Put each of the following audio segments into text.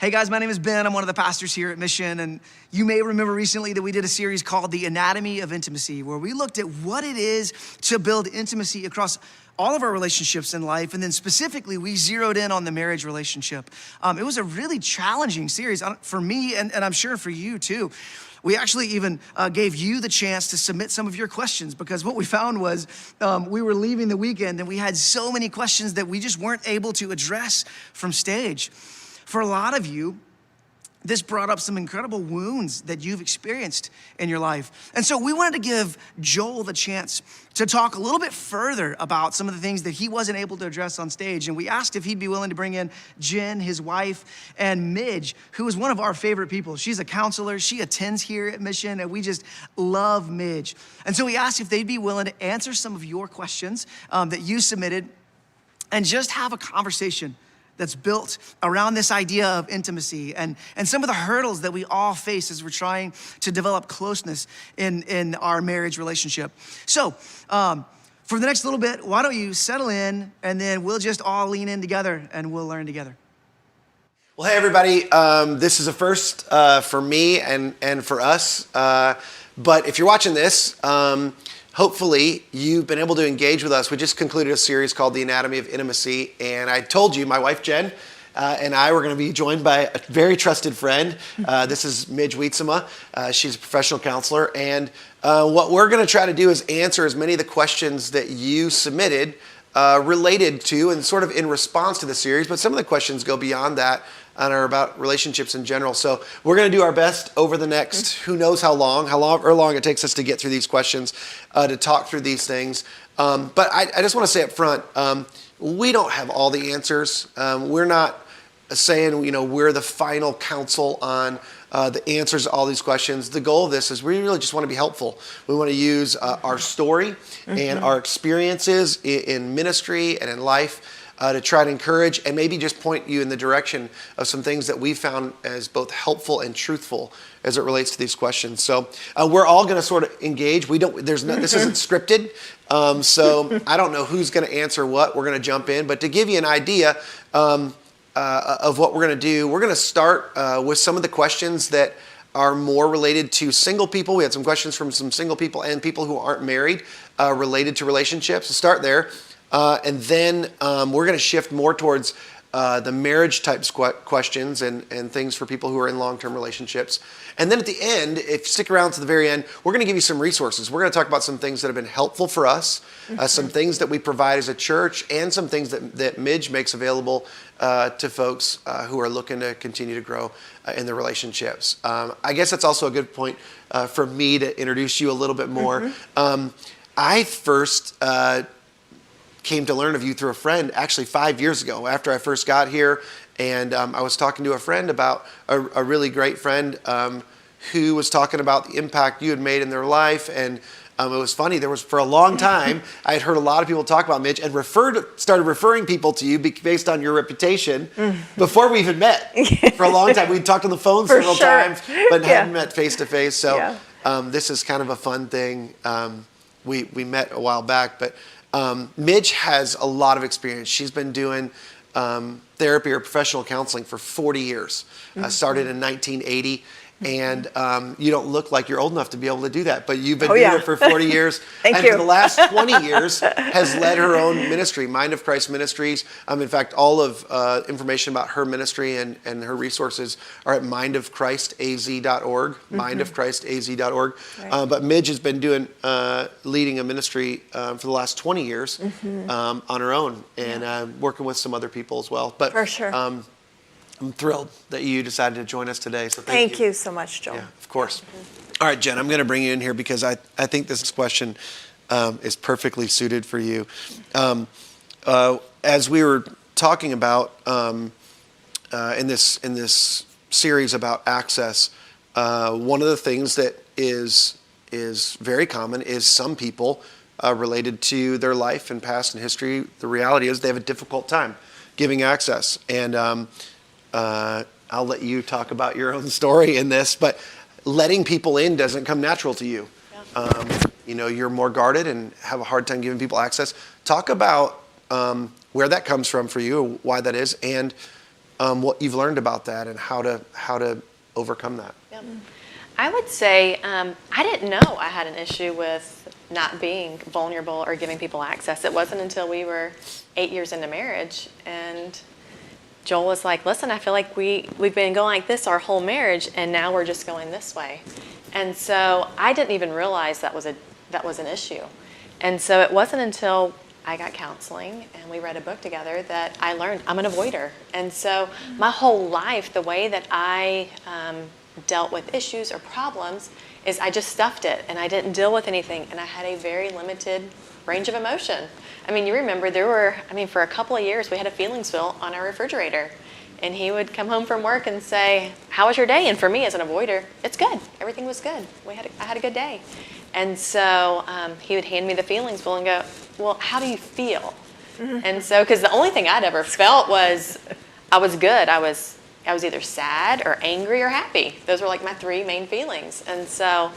Hey guys, my name is Ben. I'm one of the pastors here at Mission, and you may remember recently that we did a series called The Anatomy of Intimacy, where we looked at what it is to build intimacy across all of our relationships in life, and then specifically we zeroed in on the marriage relationship. It was a really challenging series for me, and I'm sure for you too. We actually even gave you the chance to submit some of your questions, because what we found was we were leaving the weekend and we had so many questions that we just weren't able to address from stage. For a lot of you, this brought up some incredible wounds that you've experienced in your life. And so we wanted to give Joel the chance to talk a little bit further about some of the things that he wasn't able to address on stage. And we asked if he'd be willing to bring in Jen, his wife, and Midge, who is one of our favorite people. She's a counselor. She attends here at Mission, and we just love Midge. And so we asked if they'd be willing to answer some of your questions that you submitted and just have a conversation that's built around this idea of intimacy and some of the hurdles that we all face as we're trying to develop closeness in our marriage relationship. So for the next little bit, why don't you settle in, and then we'll just all lean in together and we'll learn together. Well, hey everybody, this is a first for me and for us, but if you're watching this, hopefully you've been able to engage with us. We just concluded a series called The Anatomy of Intimacy, and I told you my wife Jen and I were going to be joined by a very trusted friend. This is Midge Wietzema. She's a professional counselor, and what we're going to try to do is answer as many of the questions that you submitted related to and sort of in response to the series, but some of the questions go beyond that and are about relationships in general. So we're going to do our best over the next, who knows how long it takes us to get through these questions, to talk through these things. But I just want to say up front, we don't have all the answers. We're not saying, we're the final counsel on the answers to all these questions. The goal of this is we really just want to be helpful. We want to use our story and our experiences in ministry and in life to try to encourage and maybe just point you in the direction of some things that we found as both helpful and truthful as it relates to these questions. So we're all going to sort of engage. This isn't scripted, so I don't know who's going to answer what. We're going to jump in, but to give you an idea of what we're going to do, we're going to start with some of the questions that are more related to single people. We had some questions from some single people and people who aren't married related to relationships. So start there. And then we're going to shift more towards the marriage type questions and things for people who are in long-term relationships. And then at the end, if you stick around to the very end, we're going to give you some resources. We're going to talk about some things that have been helpful for us, some things that we provide as a church, and some things that Midge makes available to folks who are looking to continue to grow in their relationships. I guess that's also a good point for me to introduce you a little bit more. I first came to learn of you through a friend actually 5 years ago after I first got here, and I was talking to a friend about a really great friend who was talking about the impact you had made in their life. And it was funny, for a long time I had heard a lot of people talk about Midge and started referring people to you based on your reputation before we even met. For a long time we'd talked on the phone several times but hadn't met face to face. So this is kind of a fun thing. We met a while back, but Midge has a lot of experience. She's been doing therapy or professional counseling for 40 years. Started in 1980. And you don't look like you're old enough to be able to do that, but you've been doing it for 40 years. Thank and you. For the last 20 years has led her own ministry, Mind of Christ Ministries. In fact, all of information about her ministry and her resources are at mindofchristaz.org, mindofchristaz.org. Right. But Midge has been leading a ministry for the last 20 years on her own, and working with some other people as well. But, for sure. I'm thrilled that you decided to join us today. So thank you so much, Joel. Yeah, of course. All right, Jen, I'm going to bring you in here because I think this question is perfectly suited for you. As we were talking about in this series about access, one of the things that is very common is some people related to their life and past and history. The reality is they have a difficult time giving access, and I'll let you talk about your own story in this, but letting people in doesn't come natural to you. You're more guarded and have a hard time giving people access. Talk about where that comes from for you, why that is, and what you've learned about that and how to overcome that. Yep. I would say I didn't know I had an issue with not being vulnerable or giving people access. It wasn't until we were 8 years into marriage and Joel was like, listen, I feel like we've been going like this our whole marriage and now we're just going this way. And so I didn't even realize that was an issue. And so it wasn't until I got counseling and we read a book together that I learned I'm an avoider. And so my whole life, the way that I dealt with issues or problems is I just stuffed it and I didn't deal with anything and I had a very limited range of emotion. I mean, you remember for a couple of years we had a feelings wheel on our refrigerator and he would come home from work and say, how was your day? And for me as an avoider, it's good. Everything was good. I had a good day. And so he would hand me the feelings wheel and go, well, how do you feel? And so, because the only thing I'd ever felt was I was good. I was either sad or angry or happy. Those were like my three main feelings. And so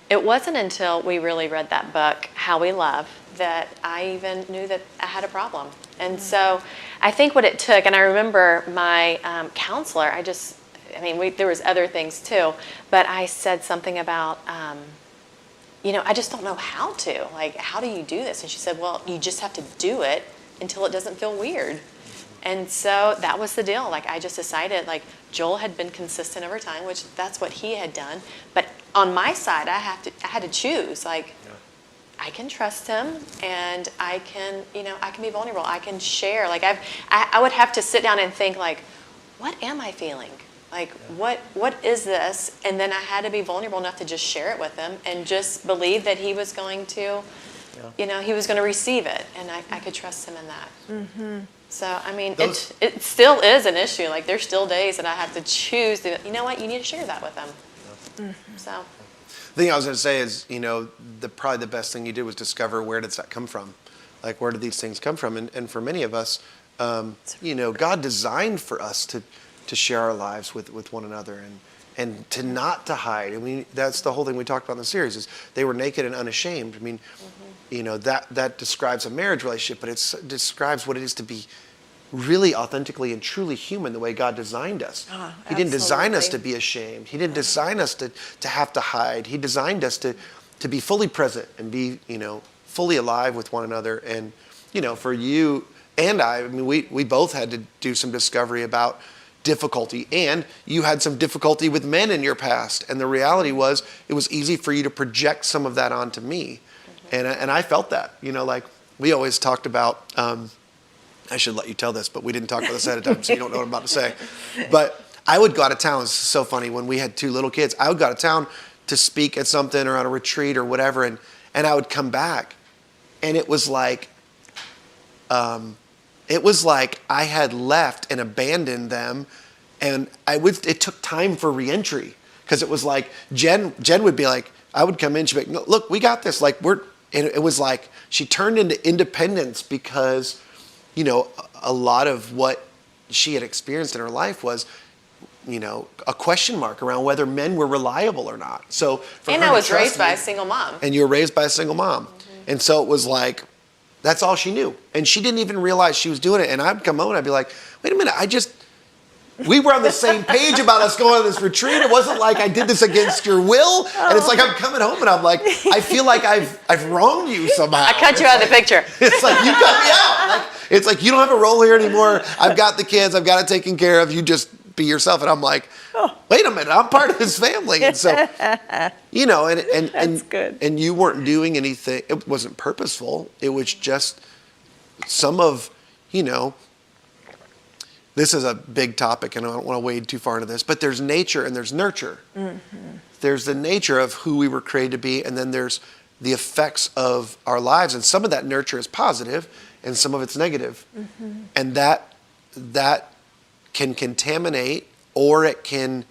it wasn't until we really read that book, How We Love, that I even knew that I had a problem. And so I think what it took, and I remember my counselor, there was other things too, but I said something about, I just don't know how to. Like, how do you do this? And she said, well, you just have to do it until it doesn't feel weird. And so that was the deal. Like, I just decided, like, Joel had been consistent over time, which that's what he had done. But on my side, I had to choose. Like, I can trust him, and I can be vulnerable. I can share. Like, I would have to sit down and think, like, what am I feeling? Like, what is this? And then I had to be vulnerable enough to just share it with him and just believe that he was going to, he was going to receive it, and I could trust him in that. Mm-hmm. So, I mean, it still is an issue. Like, there's still days that I have to choose to, you know what, you need to share that with them. Yeah. Mm-hmm. So. The thing I was going to say is, probably the best thing you did was discover where does that come from? Like, where did these things come from? And for many of us, God designed for us to share our lives with one another and to hide. I mean, that's the whole thing we talked about in the series is they were naked and unashamed. I mean, that describes a marriage relationship, but it describes what it is to be really authentically and truly human the way God designed us. He didn't design us to be ashamed. He didn't design us to have to hide. He designed us to be fully present and be, fully alive with one another. And, for you and I mean, we both had to do some discovery about difficulty, and you had some difficulty with men in your past. And the reality was it was easy for you to project some of that onto me. Mm-hmm. And I felt that, like we always talked about, I should let you tell this, but we didn't talk about this ahead of time, so you don't know what I'm about to say. But I would go out of town. It's so funny. When we had two little kids, I would go out of town to speak at something or on a retreat or whatever, and I would come back, and it was like I had left and abandoned them, and it took time for reentry, because it was like Jen would be like, I would come in, she'd be like, no, look, we got this. Like and it was like she turned into independence because, a lot of what she had experienced in her life was, a question mark around whether men were reliable or not. So I was raised by a single mom. And you were raised by a single mom. Mm-hmm. And so it was like, that's all she knew. And she didn't even realize she was doing it. And I'd come home and I'd be like, wait a minute, we were on the same page about us going on this retreat. It wasn't like I did this against your will. And it's like I'm coming home and I'm like, I feel like I've wronged you somehow. I cut you out of the picture. It's like, you cut me out. It's like, you don't have a role here anymore. I've got the kids. I've got it taken care of. You just be yourself. And I'm like, wait a minute, I'm part of this family. And so, That's good. And you weren't doing anything. It wasn't purposeful. It was just some of, this is a big topic and I don't want to wade too far into this, but there's nature and there's nurture. Mm-hmm. There's the nature of who we were created to be, and then there's the effects of our lives. And some of that nurture is positive and some of it's negative. Mm-hmm. And that can contaminate, or it can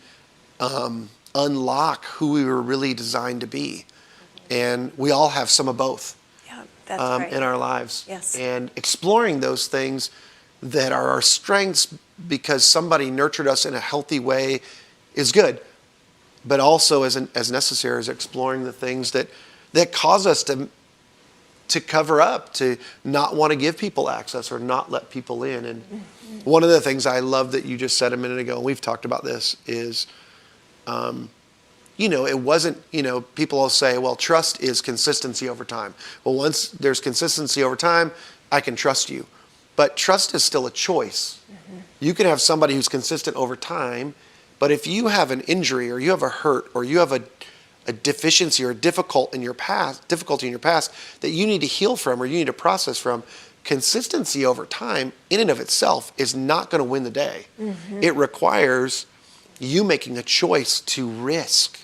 unlock who we were really designed to be. And we all have some of both. Yeah, that's right. In our lives. Yes. And exploring those things that are our strengths because somebody nurtured us in a healthy way is good. But also as necessary is exploring the things that cause us to to cover up, to not want to give people access or not let people in. And one of the things I love that you just said a minute ago, and we've talked about this, is, it wasn't, people will say, well, trust is consistency over time. Well, once there's consistency over time, I can trust you. But trust is still a choice. You can have somebody who's consistent over time, but if you have an injury or you have a hurt or you have a deficiency or a difficulty in your past that you need to heal from or you need to process from, consistency over time in and of itself is not going to win the day. It requires you making a choice to risk,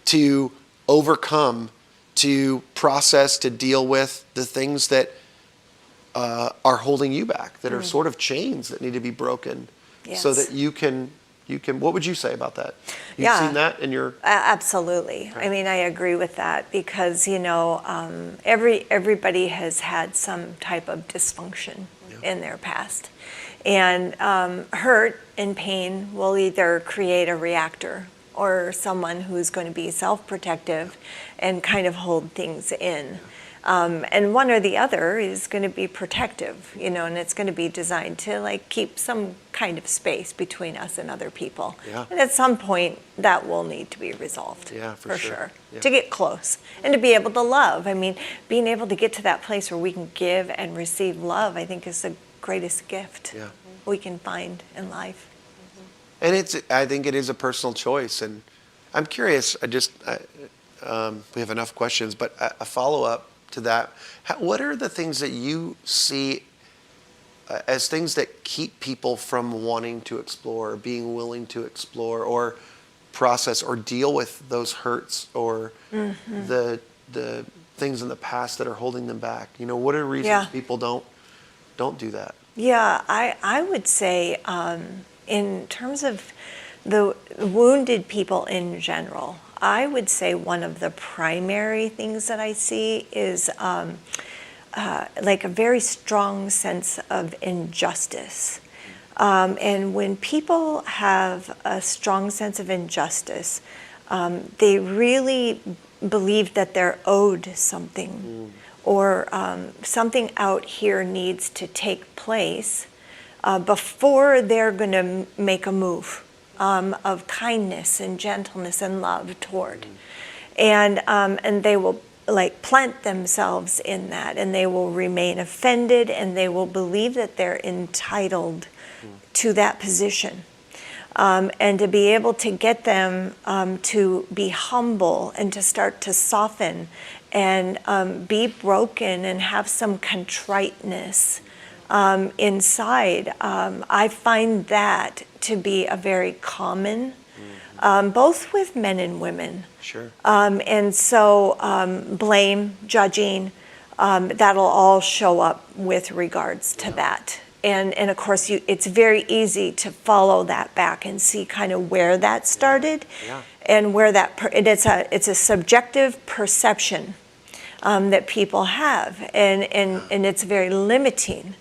to overcome, to process, to deal with the things that are holding you back, that are sort of chains that need to be broken, so that you can, what would you say about that? You've seen that in your... Absolutely. I mean, I agree with that because, everybody has had some type of dysfunction in their past. And hurt and pain will either create a reactor or someone who's going to be self-protective and kind of hold things in. And one or the other is going to be protective, and it's going to be designed to keep some kind of space between us and other people. Yeah. And at some point that will need to be resolved. Yeah, for sure. Yeah. To get close and to be able to love. I mean, being able to get to that place where we can give and receive love, I think is the greatest gift we can find in life. And I think it is a personal choice. And I'm curious, we have enough questions, but a follow-up to that. What are the things that you see as things that keep people from wanting to explore, or being willing to explore, or process, or deal with those hurts, or the things in the past that are holding them back? What are reasons people don't do that? Yeah, I would say in terms of the wounded people in general, I would say one of the primary things that I see is a very strong sense of injustice. And when people have a strong sense of injustice, they really believe that they're owed something, or something out here needs to take place before they're going to make a move of kindness and gentleness and love toward. And they will plant themselves in that, and they will remain offended, and they will believe that they're entitled to that position. And to be able to get them to be humble and to start to soften and be broken and have some contriteness inside, I find that to be a very common, both with men and women. Sure. And so blame, judging, that'll all show up with regards to that. And of course, it's very easy to follow that back and see kind of where that started, and where it's a subjective perception that people have, and it's very limiting.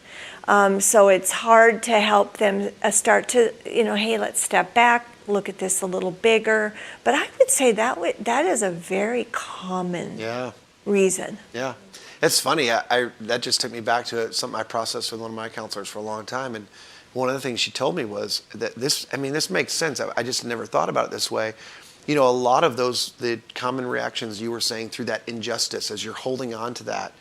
So it's hard to help them start to, hey, let's step back, look at this a little bigger. But I would say that is a very common reason. Yeah. It's funny. That just took me back to something I processed with one of my counselors for a long time. And one of the things she told me was that this makes sense. I just never thought about it this way. A lot of the common reactions you were saying through that injustice, as you're holding on to that,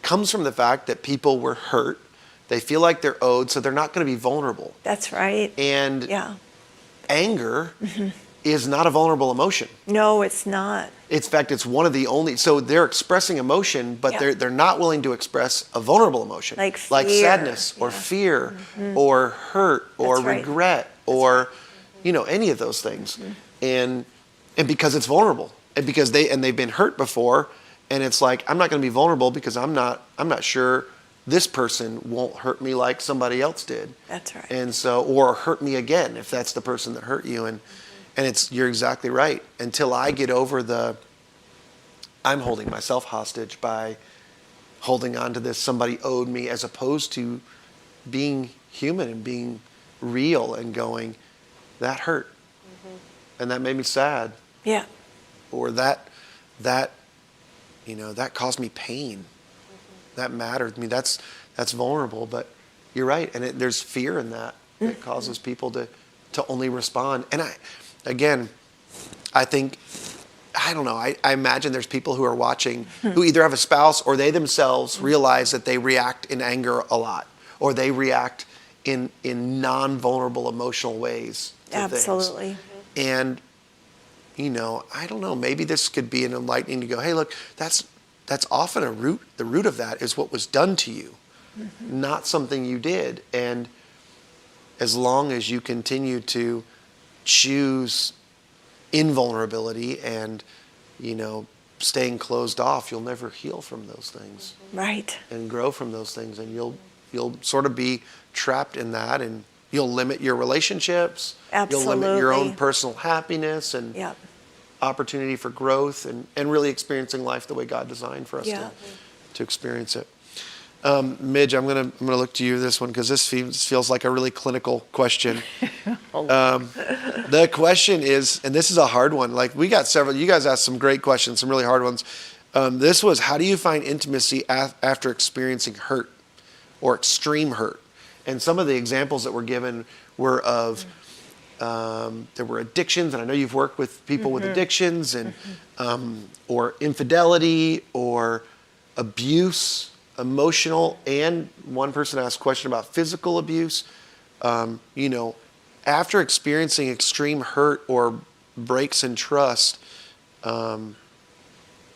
comes from the fact that people were hurt. They feel like they're owed, so they're not going to be vulnerable. That's right. And anger is not a vulnerable emotion. No, it's not. In fact, it's one of the only. So they're expressing emotion, but they're not willing to express a vulnerable emotion, like sadness or fear or hurt or regret or any of those things. And because it's vulnerable, and because they've been hurt before, and it's like, I'm not going to be vulnerable because I'm not sure this person won't hurt me like somebody else did. That's right. And so, or hurt me again if that's the person that hurt you. And you're exactly right. Until I get over I'm holding myself hostage by holding on to this, somebody owed me, as opposed to being human and being real and going, that hurt. And that made me sad. Yeah. Or that caused me pain. that matters. I mean, that's vulnerable, but you're right. And there's fear in that causes people to only respond. And I think, I don't know, I imagine there's people who are watching who either have a spouse or they themselves realize that they react in anger a lot, or they react in non-vulnerable emotional ways to Absolutely. things. And, I don't know, maybe this could be an enlightening to go, hey, look, that's often the root of that is what was done to you, not something you did. And as long as you continue to choose invulnerability and, staying closed off, you'll never heal from those things. Right. And grow from those things. And you'll sort of be trapped in that, and you'll limit your relationships. Absolutely. You'll limit your own personal happiness and Yep. opportunity for growth and really experiencing life the way God designed for us to experience it. Midge, I'm gonna look to you this one because this feels like a really clinical question. The question is, and this is a hard one. Like we got several. You guys asked some great questions, some really hard ones. This was, how do you find intimacy after experiencing hurt or extreme hurt? And some of the examples that were given were of there were addictions, and I know you've worked with people with addictions, and or infidelity or abuse. Emotional, and one person asked a question about physical abuse. After experiencing extreme hurt or breaks in trust, how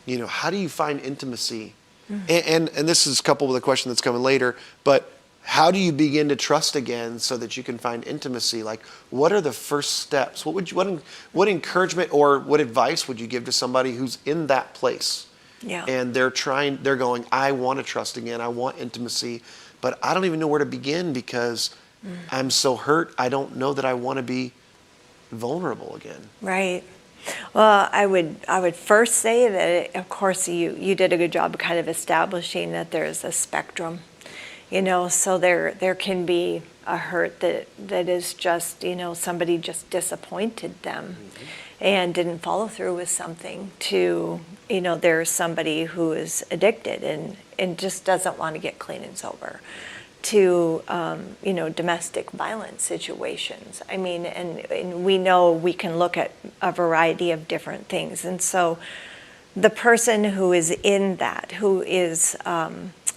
do you find intimacy? And this is coupled with a question that's coming later, but how do you begin to trust again so that you can find intimacy? Like, what are the first steps? What encouragement or what advice would you give to somebody who's in that place? Yeah. And they're going, I want to trust again. I want intimacy, but I don't even know where to begin because I'm so hurt. I don't know that I want to be vulnerable again. Right. Well, I would first say that, of course, you did a good job of kind of establishing that there's a spectrum, so there can be a hurt that is just, somebody just disappointed them and didn't follow through with something, to, there's somebody who is addicted and just doesn't want to get clean and sober, to, domestic violence situations. I mean, and we know we can look at a variety of different things. And so the person who is in that, who is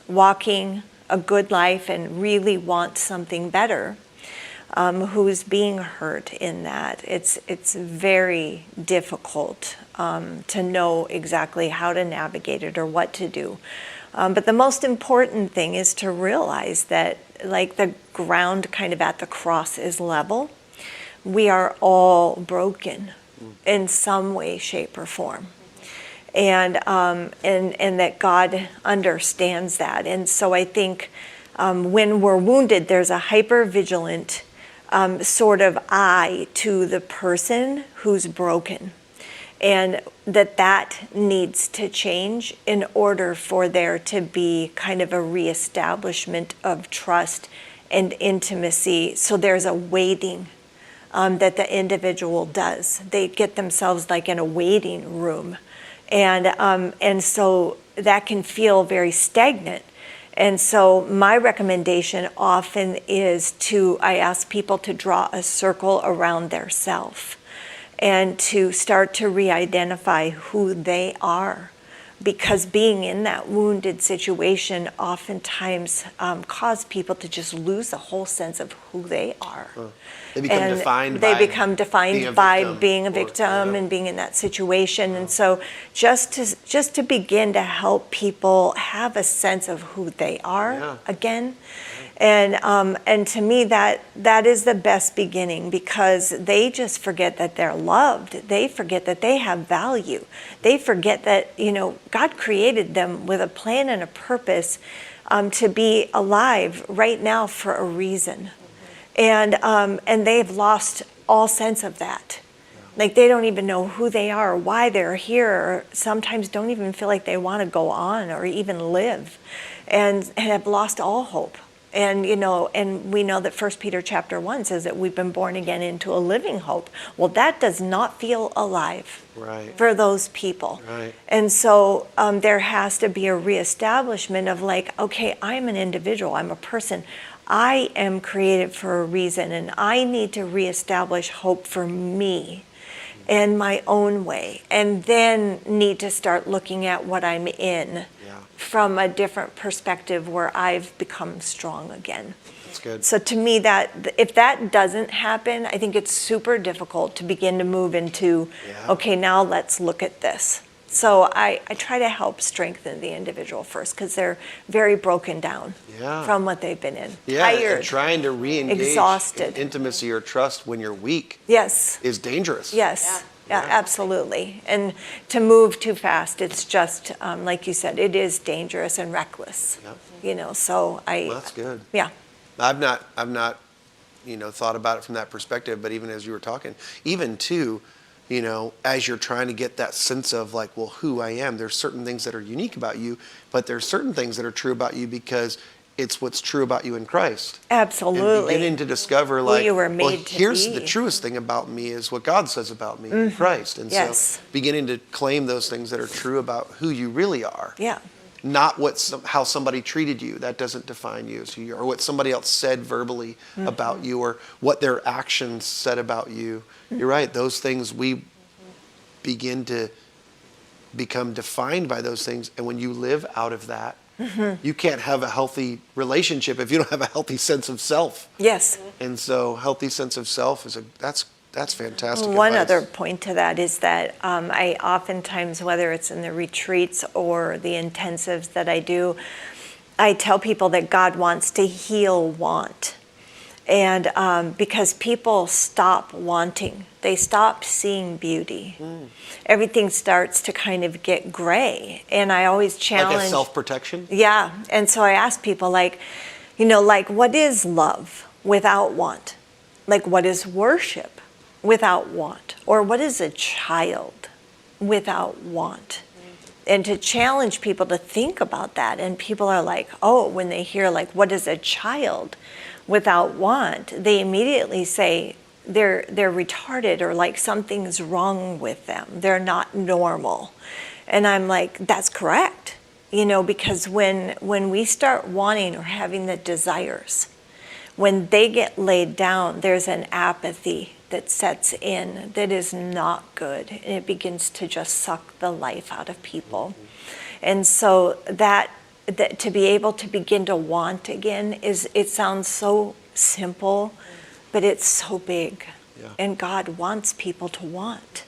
walking a good life and really wants something better, who's being hurt in that, it's very difficult to know exactly how to navigate it or what to do. But the most important thing is to realize that, like, the ground kind of at the cross is level. We are all broken in some way, shape, or form. And that God understands that. And so I think when we're wounded, there's a hyper-vigilant sort of eye to the person who's broken, and that needs to change in order for there to be kind of a reestablishment of trust and intimacy. So there's a waiting that the individual does. They get themselves like in a waiting room, and so that can feel very stagnant. And so my recommendation often is I ask people to draw a circle around their self and to start to re-identify who they are. Because being in that wounded situation oftentimes cause people to just lose the whole sense of who they are. They become defined by being a victim and being in that situation. And so just to begin to help people have a sense of who they are again. And to me, that is the best beginning, because they just forget that they're loved. They forget that they have value. They forget that, God created them with a plan and a purpose to be alive right now for a reason. And they've lost all sense of that. Like, they don't even know who they are or why they're here, or sometimes don't even feel like they want to go on or even live, and have lost all hope. And, you know, and we know that 1 Peter chapter 1 says that we've been born again into a living hope. Well, that does not feel alive Right. for those people. Right. And so there has to be a reestablishment of like, okay, I'm an individual, I'm a person. I am created for a reason, and I need to reestablish hope for me in my own way, and then need to start looking at what I'm in from a different perspective where I've become strong again. That's good. So to me, that if that doesn't happen, I think it's super difficult to begin to move into, okay, now let's look at this. So I try to help strengthen the individual first, because they're very broken down from what they've been in. Tired, and trying to re-engage exhausted. in intimacy or trust when you're weak is dangerous. Yes. Yeah, absolutely. And to move too fast, it's just, like you said, it is dangerous and reckless. You know, so Well, that's good. Yeah. I've not, thought about it from that perspective, but even as you were talking, even too, as you're trying to get that sense of like, well, who I am, there's certain things that are unique about you, but there's certain things that are true about you because it's what's true about you in Christ. Absolutely. And beginning to discover like, you were made well, to here's be. the truest thing about me is what God says about me in Christ. And so beginning to claim those things that are true about who you really are. Yeah. Not how somebody treated you. That doesn't define you as who you are, or what somebody else said verbally about you, or what their actions said about you. You're right. Those things, we begin to become defined by those things. And when you live out of that, you can't have a healthy relationship if you don't have a healthy sense of self. Yes. And so healthy sense of self is that's fantastic One advice. other point to that is that I oftentimes, whether it's in the retreats or the intensives that I do, I tell people that God wants to heal want. And because people stop wanting, they stop seeing beauty. Everything starts to kind of get gray. And I always challenge. Like a self-protection? Yeah. And so I ask people like, what is love without want? Like, what is worship without want? Or what is a child without want? And to challenge people to think about that. And people are like, oh, when they hear like, what is a child without want, they immediately say they're retarded, or like something's wrong with them. They're not normal. And I'm like, that's correct. Because when we start wanting or having the desires, when they get laid down, there's an apathy that sets in that is not good. And it begins to just suck the life out of people. And so that to be able to begin to want again it sounds so simple, but it's so big. And God wants people to want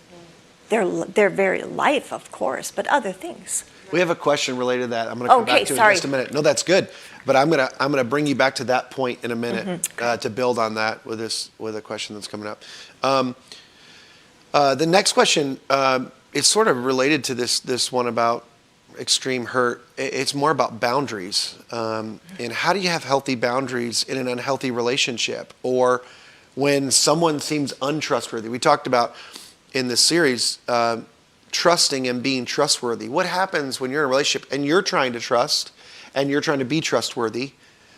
their very life, of course, but other things. We have a question related to that. I'm going to come back to it in just a minute. No, that's good. But I'm going to bring you back to that point in a minute to build on that with a question that's coming up. The next question is sort of related to this one about extreme hurt. It's more about boundaries. And how do you have healthy boundaries in an unhealthy relationship, or when someone seems untrustworthy? We talked about in this series trusting and being trustworthy. What happens when you're in a relationship and you're trying to trust and you're trying to be trustworthy,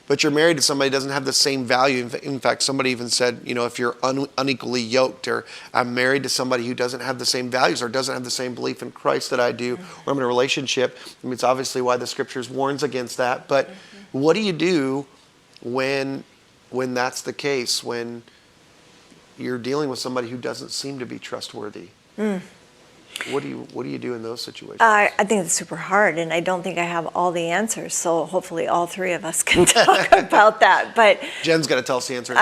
but you're married to somebody who doesn't have the same value? In fact, somebody even said, if you're unequally yoked, or I'm married to somebody who doesn't have the same values or doesn't have the same belief in Christ that I do, or I'm in a relationship. I mean, it's obviously why the scriptures warns against that. But what do you do when that's the case, when you're dealing with somebody who doesn't seem to be trustworthy? What do you do in those situations? I think it's super hard, and I don't think I have all the answers. So hopefully, all three of us can talk about that. But Jen's got to tell us the answer.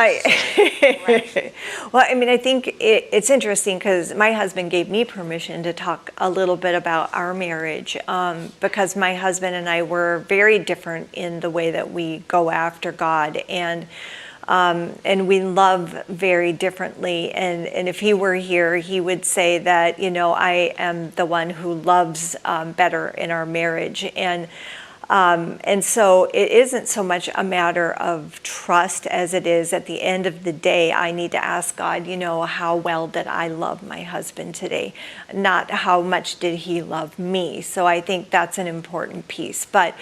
Well, I mean, I think it's interesting because my husband gave me permission to talk a little bit about our marriage, because my husband and I were very different in the way that we go after God, and we love very differently. And if he were here, he would say that, I am the one who loves better in our marriage. And so it isn't so much a matter of trust as it is at the end of the day, I need to ask God, how well did I love my husband today? Not how much did he love me. So I think that's an important piece. But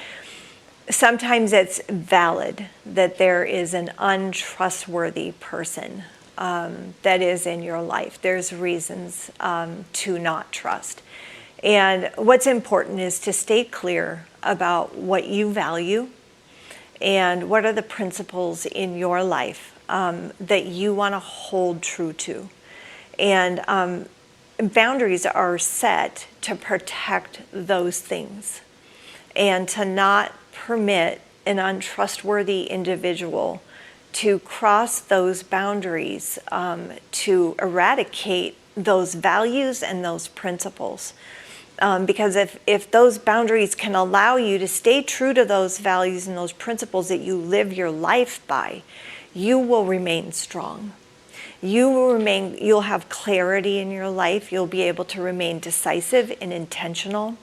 sometimes it's valid that there is an untrustworthy person that is in your life. There's reasons to not trust. And what's important is to stay clear about what you value and what are the principles in your life that you want to hold true to. And boundaries are set to protect those things and to not permit an untrustworthy individual to cross those boundaries, to eradicate those values and those principles. Because if those boundaries can allow you to stay true to those values and those principles that you live your life by, you will remain strong. You'll have clarity in your life. You'll be able to remain decisive and intentional.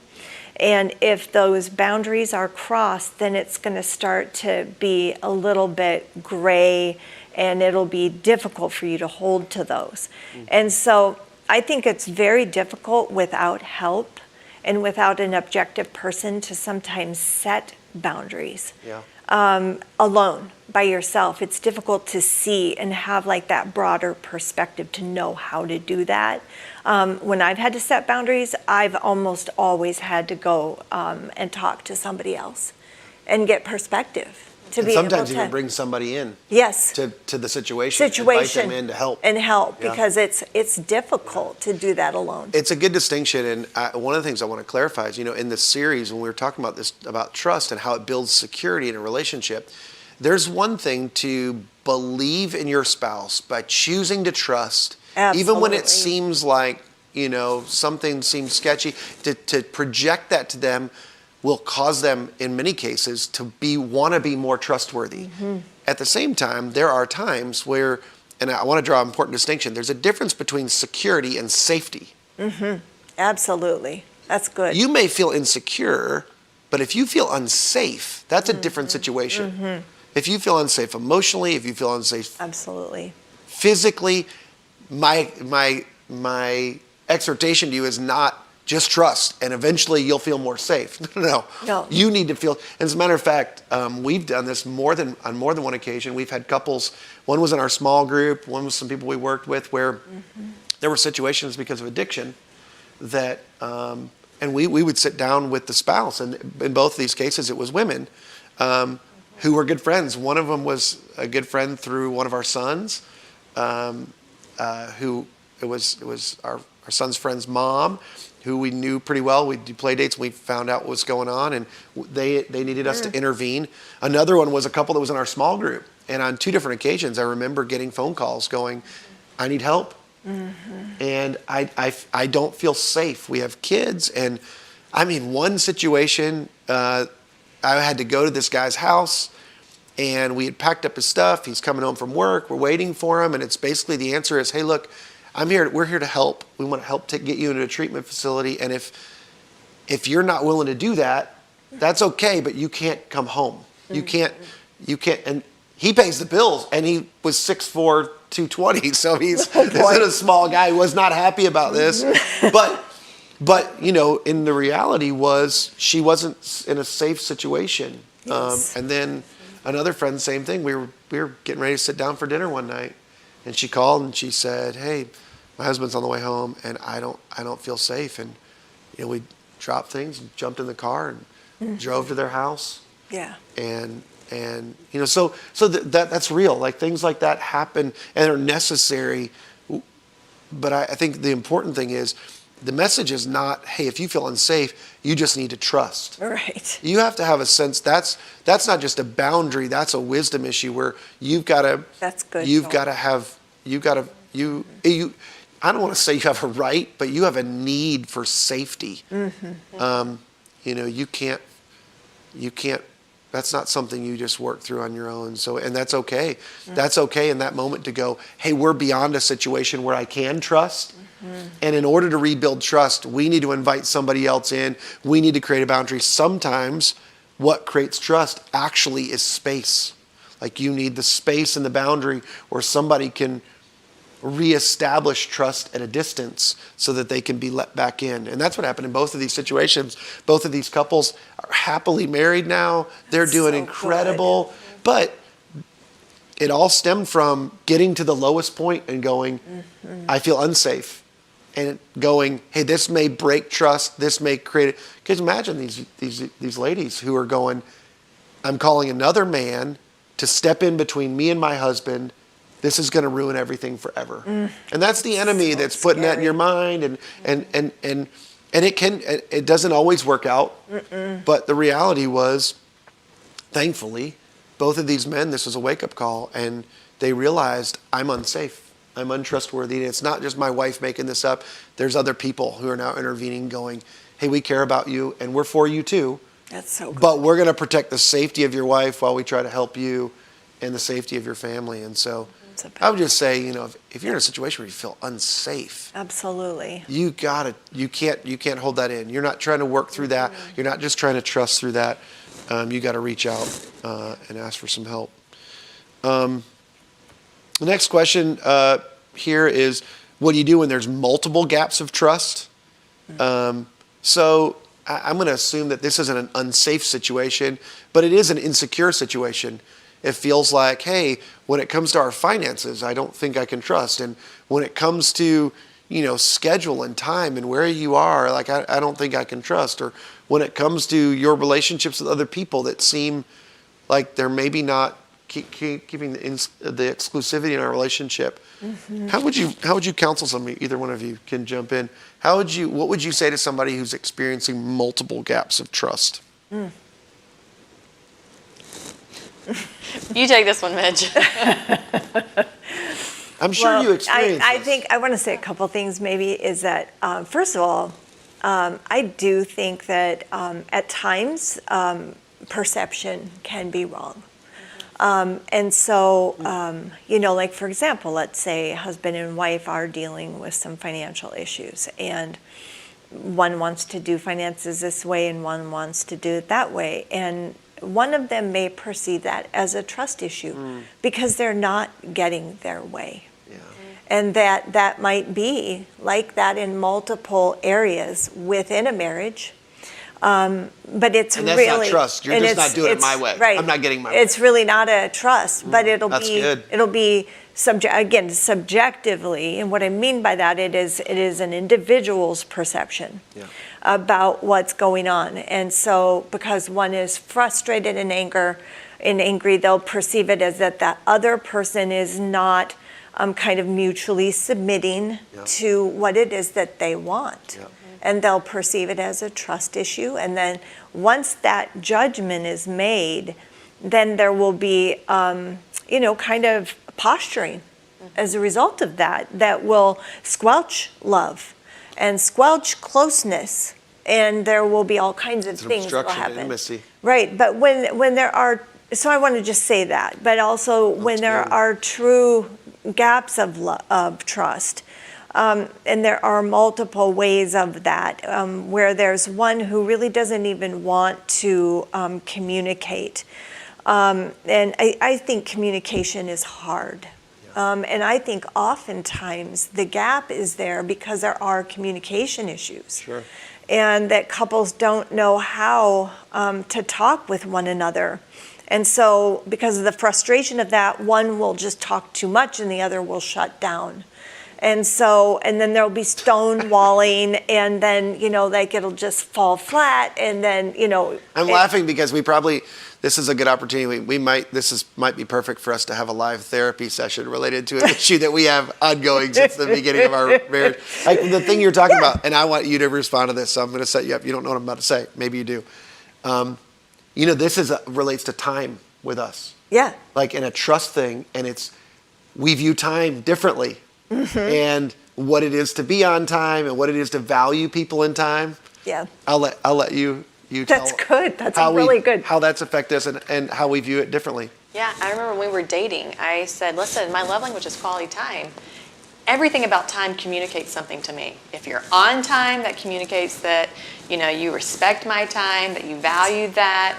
And if those boundaries are crossed, then it's going to start to be a little bit gray, and it'll be difficult for you to hold to those. And so I think it's very difficult without help and without an objective person to sometimes set boundaries. Yeah. Alone, by yourself. It's difficult to see and have like that broader perspective to know how to do that. When I've had to set boundaries, I've almost always had to go and talk to somebody else and get perspective. To And be sometimes able even to, bring somebody in yes, to the situation. Invite them in to help. and help, Yeah. because it's difficult to do that alone. It's a good distinction, and one of the things I want to clarify is, in this series when we were talking about this, about trust and how it builds security in a relationship, there's one thing to believe in your spouse by choosing to trust, even when it Absolutely. seems like, something seems sketchy, to project that to them will cause them, in many cases, to want to be more trustworthy. At the same time, there are times where, and I want to draw an important distinction, there's a difference between security and safety. Absolutely. That's good. You may feel insecure, but if you feel unsafe, that's a different situation. If you feel unsafe emotionally, if you feel unsafe Absolutely. physically, my exhortation to you is not just trust, and eventually you'll feel more safe. No. You need to feel. As a matter of fact, we've done this on more than one occasion. We've had couples. One was in our small group. One was some people we worked with where there were situations because of addiction that, and we would sit down with the spouse, and in both of these cases it was women who were good friends. One of them was a good friend through one of our sons, who it was our son's friend's mom, who we knew pretty well. We'd do play dates. We found out what was going on, and they needed us to intervene. Another one was a couple that was in our small group, and on 2 different occasions, I remember getting phone calls going, "I need help, and I don't feel safe. We have kids," and I mean, one situation, I had to go to this guy's house, and we had packed up his stuff. He's coming home from work. We're waiting for him, and it's basically the answer is, "Hey, look, we're here to help. We want to help to get you into a treatment facility. And if you're not willing to do that, that's okay, but you can't come home. You can't, and he pays the bills, and he was 6'4", 220. So this isn't a small guy. He was not happy about this, but in the reality was she wasn't in a safe situation. Yes. And then another friend, same thing. We were getting ready to sit down for dinner one night, and she called and she said, "Hey, my husband's on the way home, and I don't feel safe." And we dropped things, and jumped in the car, and drove to their house. Yeah. And so that's real. Like, things like that happen and are necessary. But I think the important thing is, the message is not, hey, if you feel unsafe, you just need to trust. Right. You have to have a sense that's not just a boundary, that's a wisdom issue where you've got to. That's good. I don't want to say you have a right, but you have a need for safety. You can't, that's not something you just work through on your own. So, and that's okay. That's okay in that moment to go, hey, we're beyond a situation where I can trust. And in order to rebuild trust, we need to invite somebody else in. We need to create a boundary. Sometimes what creates trust actually is space. Like, you need the space and the boundary where somebody can reestablish trust at a distance so that they can be let back in. And that's what happened in both of these situations. Both of these couples are happily married now. They're doing so incredible. good. But it all stemmed from getting to the lowest point and going, I feel unsafe. And going, hey, this may break trust. This may create it. Because imagine these ladies who are going, I'm calling another man to step in between me and my husband. This is going to ruin everything forever. And that's the enemy So that's putting that in scary. your mind. And it doesn't always work out. But the reality was, thankfully, both of these men, this was a wake-up call, and they realized, I'm unsafe. I'm untrustworthy. And it's not just my wife making this up. There's other people who are now intervening going, hey, we care about you, and we're for you too. That's so good. But we're going to protect the safety of your wife while we try to help you and the safety of your family. And so I would just say, if you're in a situation where you feel unsafe, Absolutely. you can't hold that in. You're not trying to work through that. You're not just trying to trust through that. You got to reach out and ask for some help. The next question here is, what do you do when there's multiple gaps of trust? So I'm going to assume that this isn't an unsafe situation, but it is an insecure situation. It feels like, hey, when it comes to our finances, I don't think I can trust. And when it comes to, schedule and time and where you are, like, I don't think I can trust. Or when it comes to your relationships with other people that seem like they're maybe not keeping the exclusivity in our relationship. How would you counsel somebody? Either one of you can jump in. What would you say to somebody who's experiencing multiple gaps of trust? You take this one, Midge. I'm sure you experienced I this. think I want to say a couple things maybe is that, first of all, I do think that at times perception can be wrong. And so, like for example, let's say husband and wife are dealing with some financial issues and one wants to do finances this way and one wants to do it that way. And one of them may perceive that as a trust issue because they're not getting their way. Yeah. And that might be like that in multiple areas within a marriage. But it's And that's really not trust. You're just not doing it my way. Right. I'm not getting my way. It's really not a trust, but That's good. it'll be subjectively. And what I mean by that, it is an individual's perception about what's going on. And so because one is frustrated and angry, they'll perceive it as that other person is not kind of mutually submitting to what it is that they want. And they'll perceive it as a trust issue. And then once that judgment is made, then there will be, kind of posturing as a result of that will squelch love and squelch closeness. And there will be all kinds of things that will Obstruction to happen. intimacy. Right, but when there are, so I want to just say that, but also when there good. are true gaps of trust, and there are multiple ways of that, where there's one who really doesn't even want to communicate. And I think communication is hard. And I think oftentimes the gap is there because there are communication issues. Sure. And that couples don't know how to talk with one another. And so because of the frustration of that, one will just talk too much and the other will shut down. And then there'll be stonewalling, and then, it'll just fall flat, and then, I'm laughing because this is a good opportunity. This might be perfect for us to have a live therapy session related to an issue that we have ongoing since the beginning of our marriage. Like the thing you're talking about, and I want you to respond to this, so I'm going to set you up. You don't know what I'm about to say. Maybe you do. This relates to time with us. Yeah. Like in a trust thing, and we view time differently. And what it is to be on time and what it is to value people in time. Yeah. I'll let you tell. That's good. That's really good. How that's affected us and how we view it differently. Yeah, I remember when we were dating, I said, listen, my love language is quality time. Everything about time communicates something to me. If you're on time, that communicates that, you respect my time, that you value that,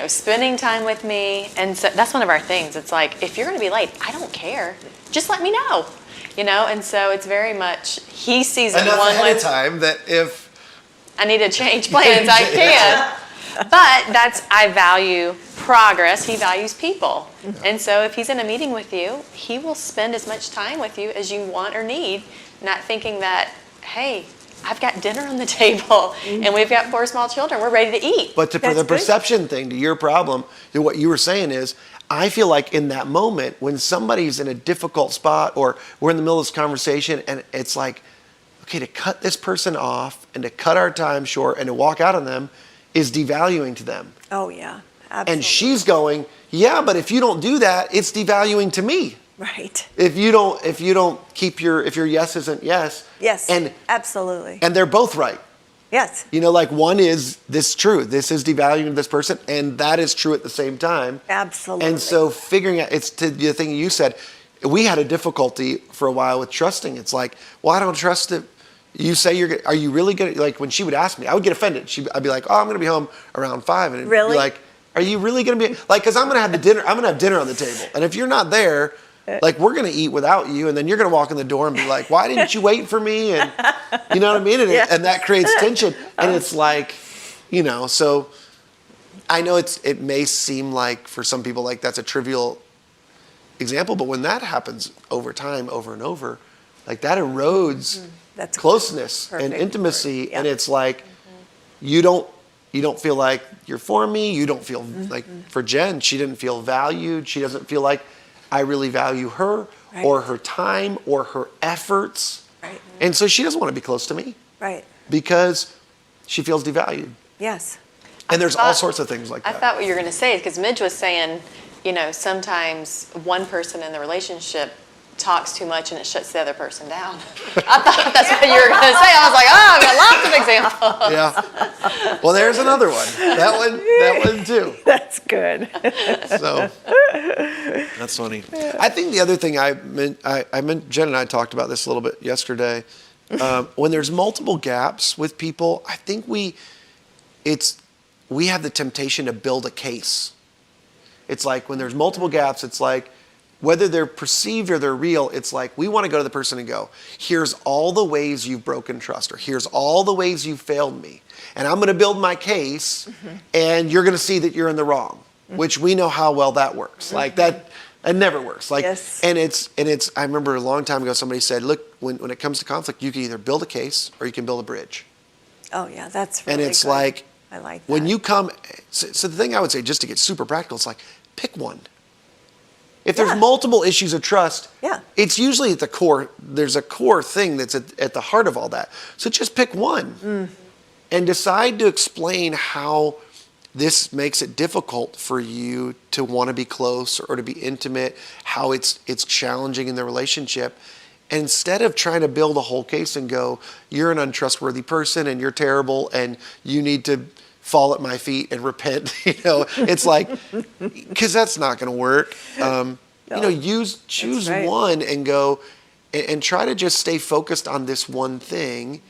spending time with me. And so that's one of our things. It's like, if you're going to be late, I don't care. Just let me know. And so it's very much, he sees it Enough one ahead way. of time that if I need to change plans, I can. But I value progress. He values people. And so if he's in a meeting with you, he will spend as much time with you as you want or need, not thinking that, hey, I've got dinner on the table and we've got 4 small children. We're ready to eat. But for That's the good. perception thing, to your problem, what you were saying is, I feel like in that moment when somebody's in a difficult spot or we're in the middle of this conversation and it's like, okay, to cut this person off and to cut our time short and to walk out on them is devaluing to them. Oh, yeah, absolutely. And she's going, yeah, but if you don't do that, it's devaluing to me. Right. If you don't keep if your yes isn't yes. Yes, And absolutely. they're both right. Yes, Like one is this true. This is devaluing this person, and that is true at the same time. absolutely. And so figuring out, it's to the thing you said, we had a difficulty for a while with trusting. It's like, well, I don't trust it. You say are you really gonna, like when she would ask me, I would get offended. I'd be like, oh, I'm gonna be home around 5. And it'd Really? be like, are you really gonna be, like, cause I'm gonna have dinner on the table. And if you're not there, like we're gonna eat without you, and then you're gonna walk in the door and be like, why didn't you wait for me? And you know what I mean? And, Yeah. and that creates tension. And it's like, so I know it may seem like for some people like that's a trivial example, but when that happens over time, over and over, like that erodes That's closeness and perfect intimacy. word. Yeah. And it's like, you don't feel like you're for me. You don't feel like, for Jen, she didn't feel valued. She doesn't feel like I really value her Right. or her time or her efforts. Right. And so she doesn't want to be close to me Right. because she feels devalued. Yes. And there's all thought- sorts of things like I that. thought what you were going to say, because Midge was saying, sometimes one person in the relationship talks too much and it shuts the other person down. I thought that's what you were going to say. I was like, oh, I've got lots of examples. Yeah. Well, there's another one. That one too. That's good. So that's funny. I think the other thing I meant, Jen and I talked about this a little bit yesterday. When there's multiple gaps with people, I think we have the temptation to build a case. It's like when there's multiple gaps, it's like whether they're perceived or they're real, it's like we want to go to the person and go, here's all the ways you've broken trust, or here's all the ways you've failed me. And I'm going to build my case, and you're going to see that you're in the wrong, which we know how well that works. Like that, it never works. Like, Yes. and it's, I remember a long time ago, somebody said, look, when it comes to conflict, you can either build a case or you can build a bridge. Oh, yeah, that's really And it's good. like, I like that. when you come, so the thing I would say, just to get super practical, it's like, pick one. If there's Yeah. multiple issues of trust, Yeah. it's usually at the core, there's a core thing that's at the heart of all that. So just pick one and decide to explain how this makes it difficult for you to want to be close or to be intimate, how it's challenging in the relationship. And instead of trying to build a whole case and go, you're an untrustworthy person and you're terrible and you need to fall at my feet and repent, it's like, because that's not going to work. Choose right. one and go and try to just stay focused on this one thing.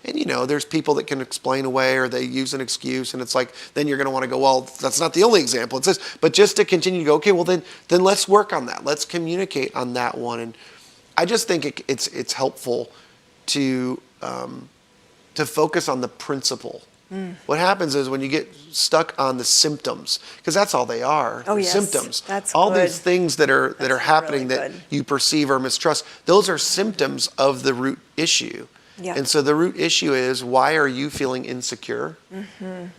And there's people that can explain away or they use an excuse, and it's like, then you're going to want to go, well, that's not the only example. It's this, but just to continue to go, okay, well then let's work on that. Let's communicate on that one. And I just think it's helpful to focus on the principle. What happens is when you get stuck on the symptoms, because that's all they are, Oh, yes. symptoms. That's all good. these things that are That's happening really that good. you perceive or mistrust, those are symptoms of the root issue. Yeah. And so the root issue is, why are you feeling insecure?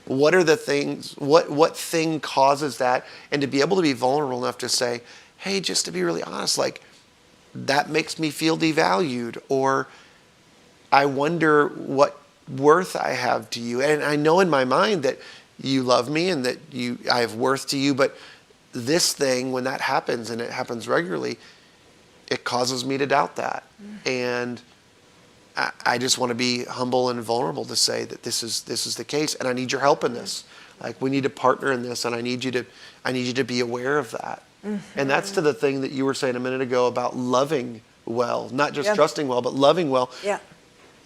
What are the things, what thing causes that? And to be able to be vulnerable enough to say, hey, just to be really honest, like, that makes me feel devalued, or I wonder what worth I have to you. And I know in my mind that you love me and that I have worth to you, but this thing, when that happens, and it happens regularly, it causes me to doubt that. And I just want to be humble and vulnerable to say that this is the case, and I need your help in this. Like, we need to partner in this, and I need you to be aware of that. And that's to the thing that you were saying a minute ago about loving well, not just Yeah. trusting well, but loving well. Yeah.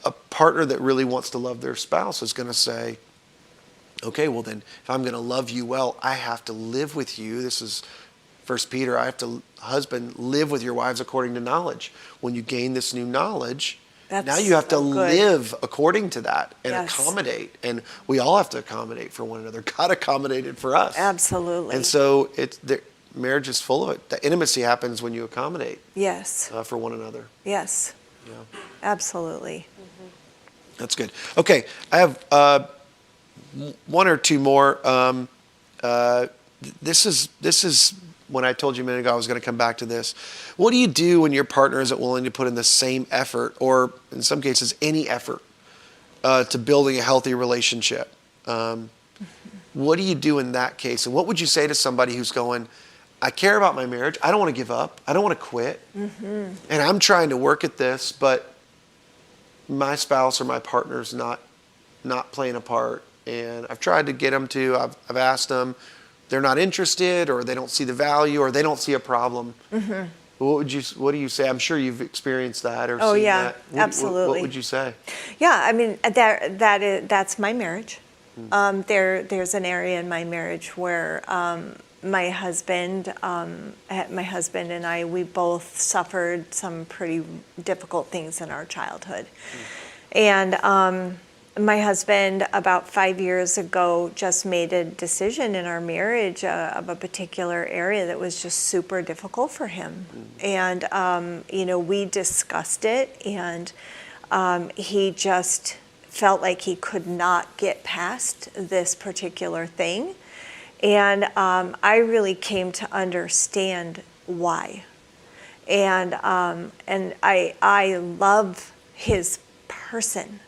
A partner that really wants to love their spouse is going to say, okay, well then, if I'm going to love you well, I have to live with you. This is First Peter, husband, live with your wives according to knowledge. When you gain this new knowledge, now you have to so good. live according to that and Yes. accommodate. And we all have to accommodate for one another. God accommodated for us. Absolutely. And so marriage is full of it. The intimacy happens when you accommodate Yes. for one another. Yes. Yeah. Absolutely. That's good. Okay, I have one or two more. This is when I told you a minute ago I was going to come back to this. What do you do when your partner isn't willing to put in the same effort, or in some cases any effort, to building a healthy relationship? What do you do in that case? And what would you say to somebody who's going, I care about my marriage. I don't want to give up. I don't want to quit. And I'm trying to work at this, but my spouse or my partner's not playing a part. And I've tried to get them to. I've asked them. They're not interested, or they don't see the value, or they don't see a problem. What do you say? I'm sure you've experienced that or Oh, seen yeah, that. absolutely. What would you say? Yeah, I mean that's my marriage. There's an area in my marriage where my husband and I, we both suffered some pretty difficult things in our childhood, and my husband about 5 years ago just made a decision in our marriage of a particular area that was just super difficult for him, and we discussed it, and he just felt like he could not get past this particular thing. And I really came to understand why. And I love his person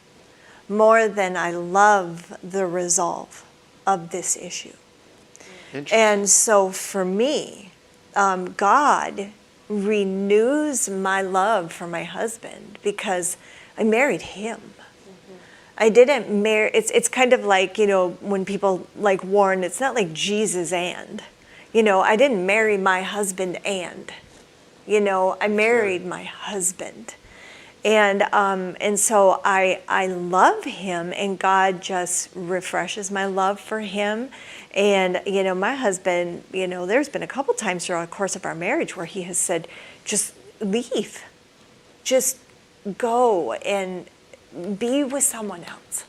more than I love the resolve of this issue. And so for me, God renews my love for my husband because I married him. I didn't marry, it's kind of like, when people like Warren, it's not like Jesus and, I didn't marry my husband and, I married my husband. And so I love him, and God just refreshes my love for him. And, my husband, there's been a couple times throughout the course of our marriage where he has said, just leave, just go and be with someone else.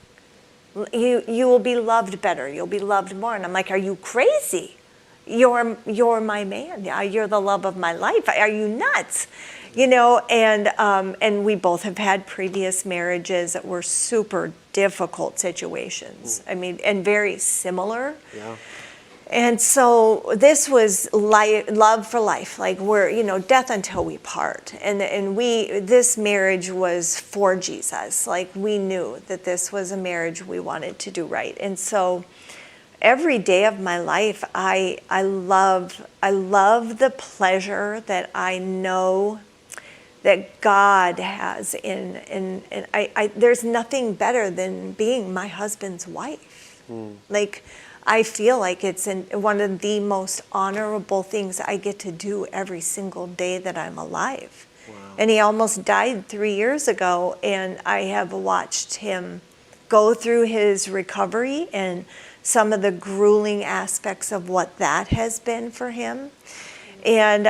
You will be loved better. You'll be loved more. And I'm like, are you crazy? You're my man. You're the love of my life. Are you nuts? And we both have had previous marriages that were super difficult situations. I mean, and very similar. Yeah. And so this was love for life, like we're, death until we part. And this marriage was for Jesus. Like we knew that this was a marriage we wanted to do right. And so every day of my life, I love the pleasure that I know that God has in there's nothing better than being my husband's wife. Like, I feel like it's one of the most honorable things I get to do every single day that I'm alive. Wow. And he almost died 3 years ago, and I have watched him go through his recovery and some of the grueling aspects of what that has been for him. And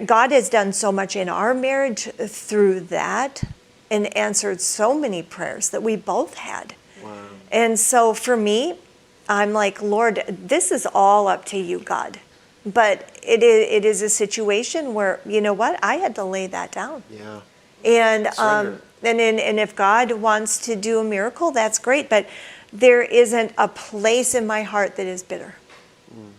God has done so much in our marriage through that and answered so many prayers that we both had. Wow. And so for me, I'm like, Lord, this is all up to you, God. But it is a situation where, you know what, I had to lay that down. Yeah. And if God wants to do a miracle, that's great. But there isn't a place in my heart that is bitter.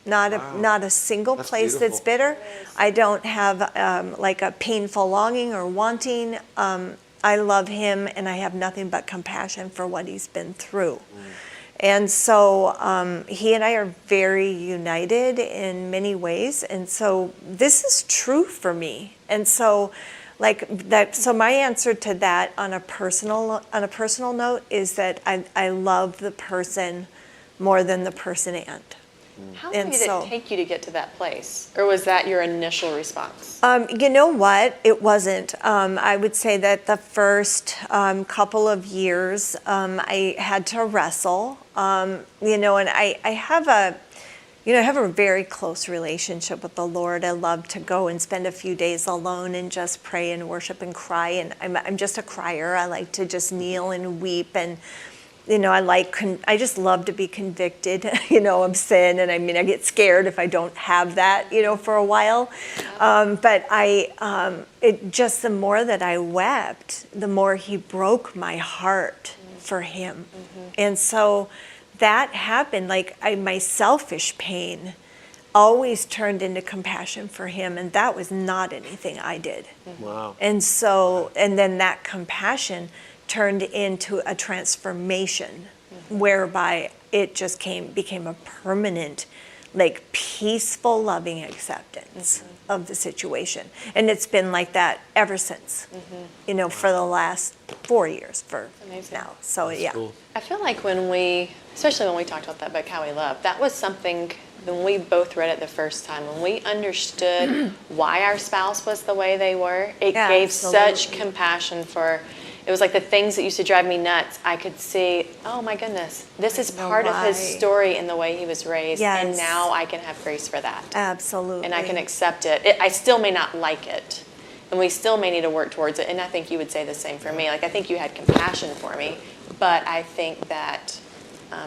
Not a single place beautiful. That's bitter. I don't have like a painful longing or wanting. I love him, and I have nothing but compassion for what he's been through. And so he and I are very united in many ways. And so this is true for me. And so like that, so my answer to that on a personal note is that I love the person more than the person and. How long did it take you to get to that place? Or was that your initial response? You know what? It wasn't. I would say that the first couple of years, I had to wrestle. And I have I have a very close relationship with the Lord. I love to go and spend a few days alone and just pray and worship and cry. And I'm just a crier. I like to just kneel and weep. And, I just love to be convicted, of sin. And I get scared if I don't have that, for a while. But just the more that I wept, the more he broke my heart for him. And so that happened, my selfish pain always turned into compassion for him, and that was not anything I did. Wow. And then that compassion turned into a transformation whereby it just became a permanent, peaceful, loving acceptance of the situation. And it's been like that ever since, for the last 4 years now. So, That's yeah. cool. I feel like especially when we talked about that book, How We Love, that was something when we both read it the first time, when we understood why our spouse was the way they were, it gave such compassion for. It was like the things that used to drive me nuts, I could see, oh my goodness, this is part of his story and the way he was raised. Yes. And now I can have grace for that. Absolutely. And I can accept it. I still may not like it. And we still may need to work towards it. And I think you would say the same for me. I think you had compassion for me. But I think that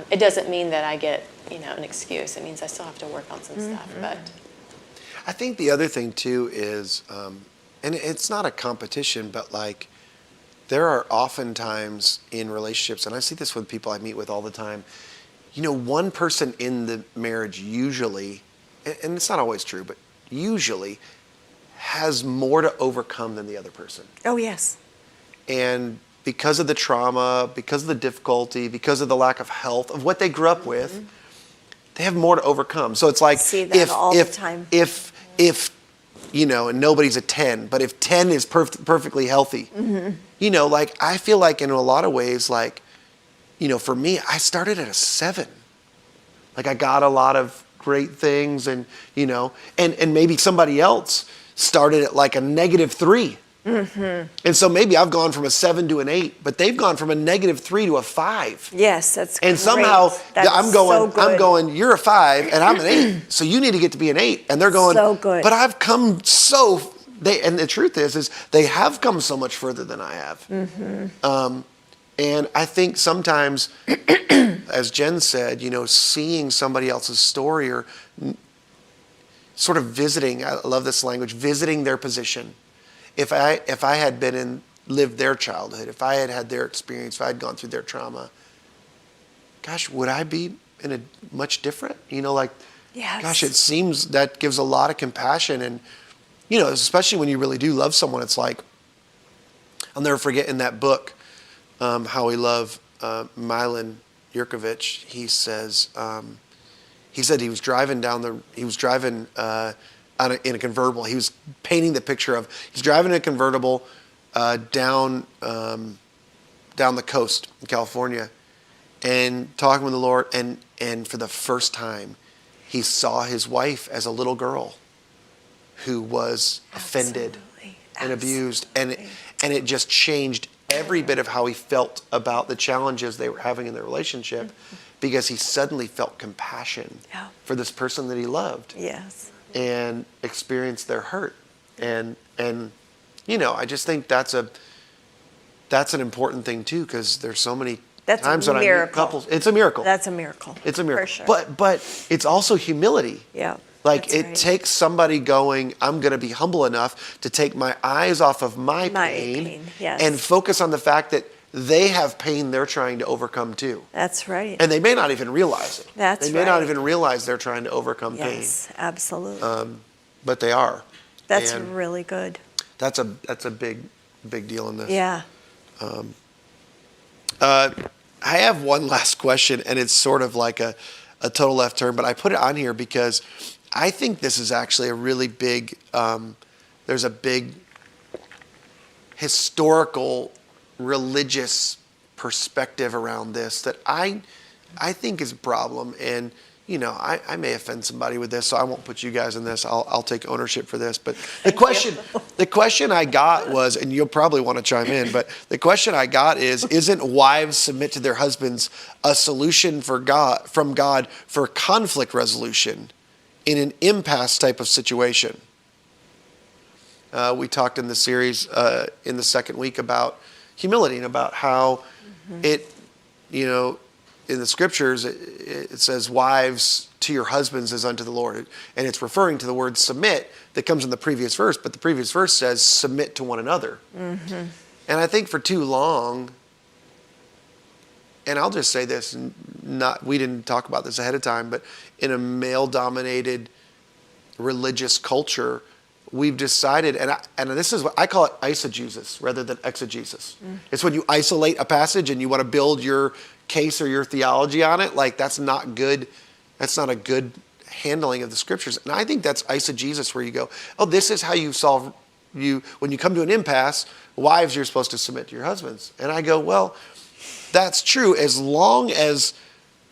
it doesn't mean that I get, an excuse. It means I still have to work on some stuff. But I think the other thing too is, and it's not a competition, but there are often times in relationships, and I see this with people I meet with all the time, one person in the marriage usually, and it's not always true, but usually has more to overcome than the other person. Oh, yes. And because of the trauma, because of the difficulty, because of the lack of health, of what they grew up with, they have more to overcome. So it's like, See that all the time. If and nobody's a 10, but if 10 is perfectly healthy, I feel like in a lot of ways, for me, I started at a 7. I got a lot of great things and maybe somebody else started at a -3. And so maybe I've gone from a 7 to an 8, but they've gone from a -3 to a 5. Yes, that's And great. somehow That's I'm so good. going, you're a 5 and I'm an 8. So you need to get to be an 8. And they're going, So good. but I've come and the truth is they have come so much further than I have. And I think sometimes, as Jen said, seeing somebody else's story or sort of visiting, I love this language, visiting their position. If I had lived their childhood, if I had had their experience, if I had gone through their trauma, gosh, would I be in a much different? Yes. Gosh, it seems that gives a lot of compassion. And, especially when you really do love someone, it's like, I'll never forget in that book, How We Love, Milan Jurkovic, he says, he said he was driving in a convertible. He was painting the picture of, he's driving in a convertible down the coast in California and talking with the Lord. And for the first time, he saw his wife as a little girl who was offended and abused. And it just changed every bit of how he felt about the challenges they were having in their relationship because he suddenly felt compassion for this person that he loved. Yes. And experience their hurt. And I just think that's an important thing too, because there's so many times when I meet couples. It's a miracle. That's a miracle. It's a miracle. For sure. But it's also humility. Yeah. It takes somebody going, I'm going to be humble enough to take my eyes off of my pain yes. and focus on the fact that they have pain they're trying to overcome too. That's right. And they may not even realize it. That's They may not right. even realize they're trying to overcome pain. Yes, absolutely. But they are. That's And really good. That's a big deal in this. Yeah. I have one last question, and it's sort of like a total left turn, but I put it on here because I think this is actually a really big, there's a big historical, religious perspective around this that I think is a problem. And, I may offend somebody with this, so I won't put you guys in this. I'll take ownership for this. But the question I got was, and you'll probably want to chime in, but the question I got is, isn't wives submit to their husbands a solution from God for conflict resolution in an impasse type of situation? We talked in the series in the second week about humility and about how it, in the scriptures, it says, wives to your husbands as unto the Lord. And it's referring to the word submit that comes in the previous verse, but the previous verse says submit to one another. And I think for too long, and I'll just say this, we didn't talk about this ahead of time, but in a male-dominated religious culture, we've decided, and this is what I call it, eisegesis rather than exegesis. It's when you isolate a passage and you want to build your case or your theology on it. Like, that's not good. That's not a good handling of the scriptures. And I think that's eisegesis, where you go, oh, this is how you solve, when you come to an impasse, wives, you're supposed to submit to your husbands. And I go, well, that's true as long as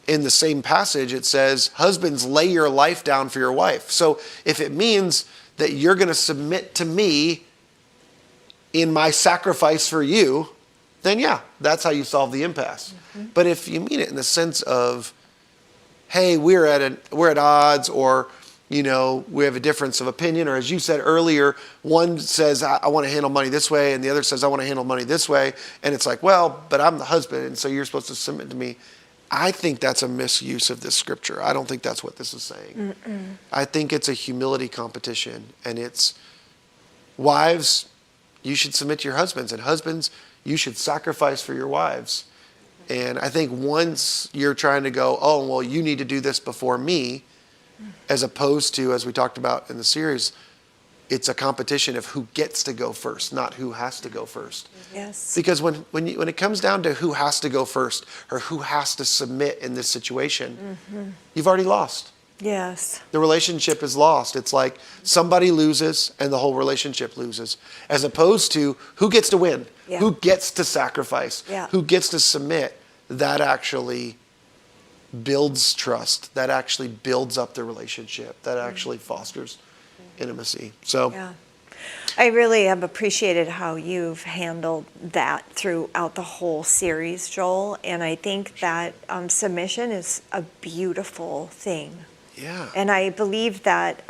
in the same passage it says, husbands, lay your life down for your wife. So if it means that you're going to submit to me in my sacrifice for you, then yeah, that's how you solve the impasse. But if you mean it in the sense of, hey, we're at odds, or we have a difference of opinion, or as you said earlier, one says I want to handle money this way, and the other says I want to handle money this way, and it's like, well, but I'm the husband, and so you're supposed to submit to me. I think that's a misuse of this scripture. I don't think that's what this is saying. I think it's a humility competition, and it's, wives, you should submit to your husbands, and husbands, you should sacrifice for your wives. And I think once you're trying to go, oh, well, you need to do this before me, as opposed to, as we talked about in the series, it's a competition of who gets to go first, not who has to go first. Yes. Because when it comes down to who has to go first or who has to submit in this situation, you've already lost. Yes. The relationship is lost. It's like somebody loses and the whole relationship loses, as opposed to who gets to win, who gets to sacrifice, who gets to submit. That actually builds trust. That actually builds up the relationship. That actually fosters intimacy. So I really have appreciated how you've handled that throughout the whole series, Joel. And I think that submission is a beautiful thing. Yeah. And I believe that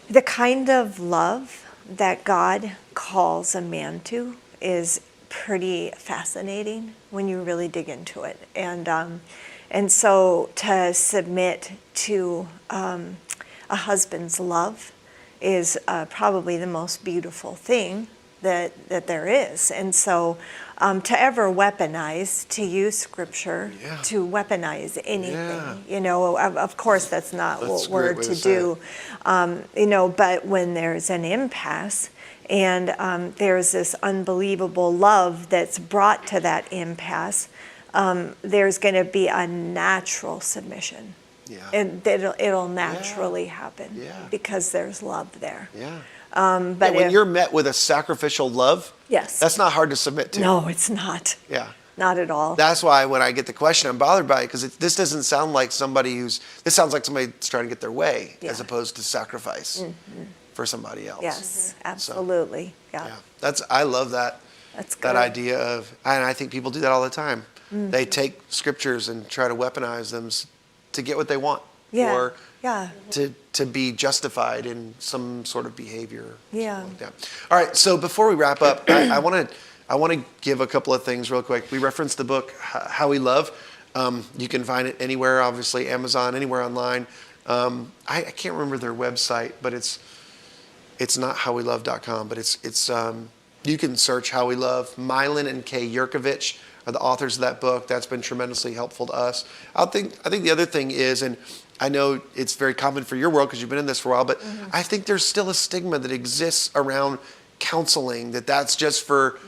the kind of love that God calls a man to is pretty fascinating when you really dig into it. And so to submit to a husband's love is probably the most beautiful thing that there is. And so to ever weaponize, to use scripture to weaponize anything, of course that's not what we're to do, but when there's an impasse and there's this unbelievable love that's brought to that impasse, there's going to be a natural submission. And it'll naturally happen because there's love there. But when you're met with a sacrificial love, that's not hard to submit to. No, it's not. Not at all. That's why when I get the question, I'm bothered by it, because this doesn't sound like this sounds like somebody that's trying to get their way as opposed to sacrifice for somebody else. Yes, absolutely. I love that. That's good. That idea of, and I think people do that all the time. They take scriptures and try to weaponize them to get what they want, or to be justified in some sort of behavior. All right. So before we wrap up, I want to give a couple of things real quick. We referenced the book How We Love. You can find it anywhere, obviously Amazon, anywhere online. I can't remember their website, but it's not howwelove.com, but it's you can search How We Love. Milan and Kay Yurkovich are the authors of that book. That's been tremendously helpful to us. I think the other thing is, and I know it's very common for your world because you've been in this for a while, but I think there's still a stigma that exists around counseling, that's just for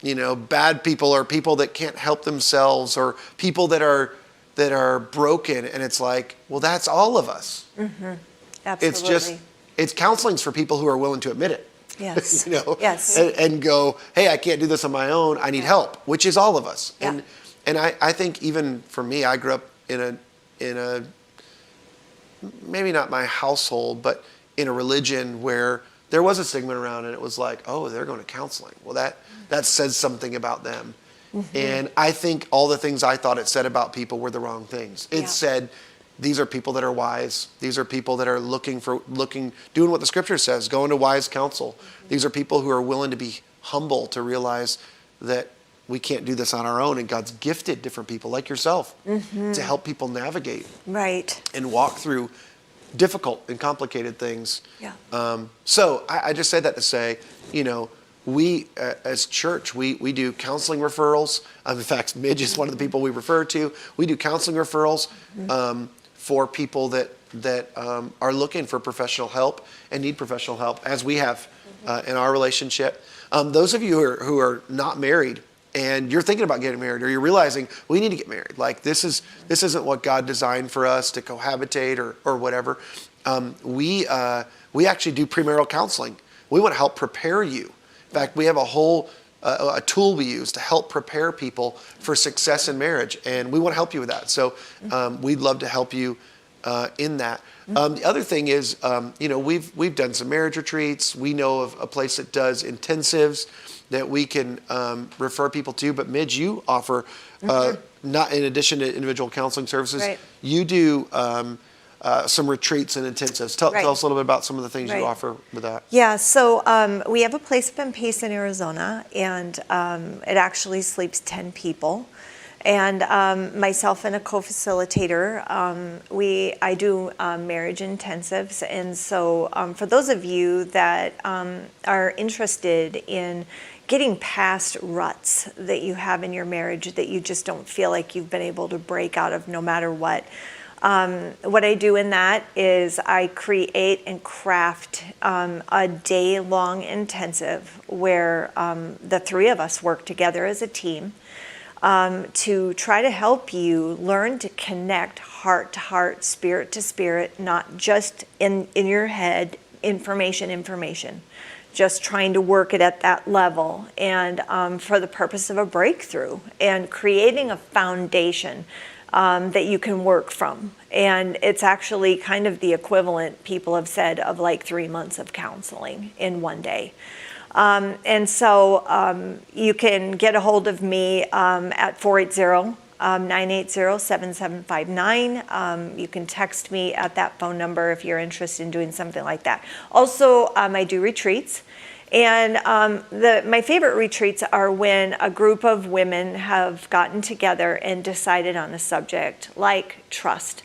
bad people, or people that can't help themselves, or people that are broken. And it's like, well, that's all of us. Absolutely. It's counseling's for people who are willing to admit it. Yes. And go, hey, I can't do this on my own. I need help, which is all of us. And I think even for me, I grew up in a maybe not my household, but in a religion where there was a stigma around, and it was like, oh, they're going to counseling. Well, that says something about them. And I think all the things I thought it said about people were the wrong things. It said, these are people that are wise. These are people that are doing what the scripture says, going to wise counsel. These are people who are willing to be humble, to realize that we can't do this on our own, and God's gifted different people like yourself to help people navigate and walk through difficult and complicated things. So I just said that to say, we as church, we do counseling referrals. In fact, Midge is one of the people we refer to. We do counseling referrals for people that are looking for professional help and need professional help, as we have in our relationship. Those of you who are not married and you're thinking about getting married, or you're realizing we need to get married, like this isn't what God designed for us to cohabitate or whatever. We actually do premarital counseling. We want to help prepare you. In fact, we have a whole a tool we use to help prepare people for success in marriage, and we want to help you with that. So we'd love to help you in that. The other thing is, we've done some marriage retreats. We know of a place that does intensives that we can refer people to. But Midge, you offer, not in addition to individual counseling services, you do some retreats and intensives. Tell us a little bit about some of the things you offer with that. Yeah, so we have a place up in Payson, Arizona, and it actually sleeps 10 people. And myself and a co-facilitator, I do marriage intensives. And so for those of you that are interested in getting past ruts that you have in your marriage that you just don't feel like you've been able to break out of no matter what I do in that is I create and craft a day-long intensive where the three of us work together as a team to try to help you learn to connect heart to heart, spirit to spirit, not just in your head, information, just trying to work it at that level, and for the purpose of a breakthrough and creating a foundation that you can work from. And it's actually kind of the equivalent, people have said, of like 3 months of counseling in one day. And so you can get a hold of me at 480-980-7759. You can text me at that phone number if you're interested in doing something like that. Also, I do retreats. And my favorite retreats are when a group of women have gotten together and decided on a subject like trust